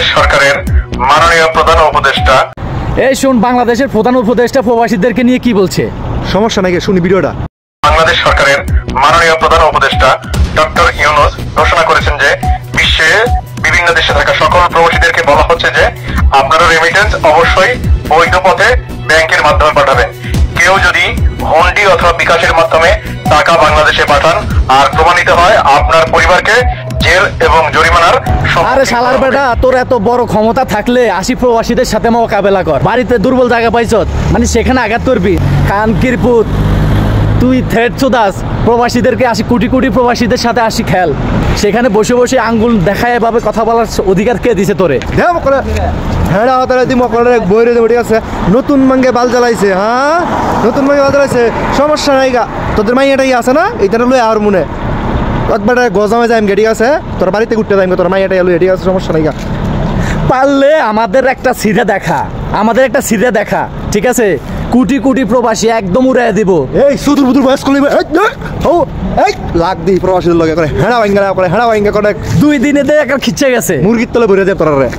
বাংলাদেশ সরকারের মাননীয় প্রধান উপদেষ্টা। এই শুন, বাংলাদেশের প্রধান উপদেষ্টা প্রবাসীদেরকে নিয়ে কি বলছে। সমস্যা নাই, শুনি ভিডিওটা। বাংলাদেশ সরকারের মাননীয় প্রধান উপদেষ্টা ডক্টর ইউনূস ঘোষণা করেছেন যে বিশ্বে বিভিন্ন দেশে থাকা সকল প্রবাসীদেরকে বলা হচ্ছে যে আপনারা রেমিটেন্স অবশ্যই বৈধ পথে ব্যাংকের মাধ্যমে পাঠাবেন। কেউ যদি হুন্ডি অথবা বিকাশের মাধ্যমে টাকা বাংলাদেশে পাঠান আর প্রমাণিত হয়, আপনার পরিবারকে জেল এবং জরিমানার। আরে শালার বেটা, তোর এত বড় ক্ষমতা থাকলে 80 প্রবাসীদের সাথে মোকাবেলা কর। বাড়িতে দুর্বল জায়গা পাইছ, মানে সেখানে আঘাত করবি। কানকির পুত, তুই থ্রেট চোদাস প্রবাসীদেরকে। 80 কোটি কোটি প্রবাসীদের সাথে খেল। সেখানে বসে বসে আঙ্গুল দেখায় এভাবে কথা বলার অধিকার কে দিছে তোরে? ঠিক আছে, নতুন মাঙ্গে বাল জ্বালাইছে। হ্যাঁ, নতুন মাঙ্গে বাল জ্বালাইছে, সমস্যা নাই গা। তোদের মাইয়াটাই আছে না, এইটা লই আর মনে একবার গজামে যাইম গে। ঠিক আছে, তোর বাড়িতে ঘুরতে যাইম, তোর মাইয়াটাই লই। ঠিক আছে, সমস্যা নাই গা। পারলে আমাদের একটা সিধা দেখা, আমাদের একটা সিধা দেখা। ঠিক আছে, কোটি কোটি প্রবাসী একদম উড়াই দিব। এই সুদূর বুদুর বয়স করলি লাগ দি প্রবাসীদের লগে করে হেঁড়া ভাঙ্গা করে, হেঁড়া ভাঙ্গা করে 2 দিনে একটা খিচ্ছে গেছে। মুরগির তলে ভরে দেব তোরা রে।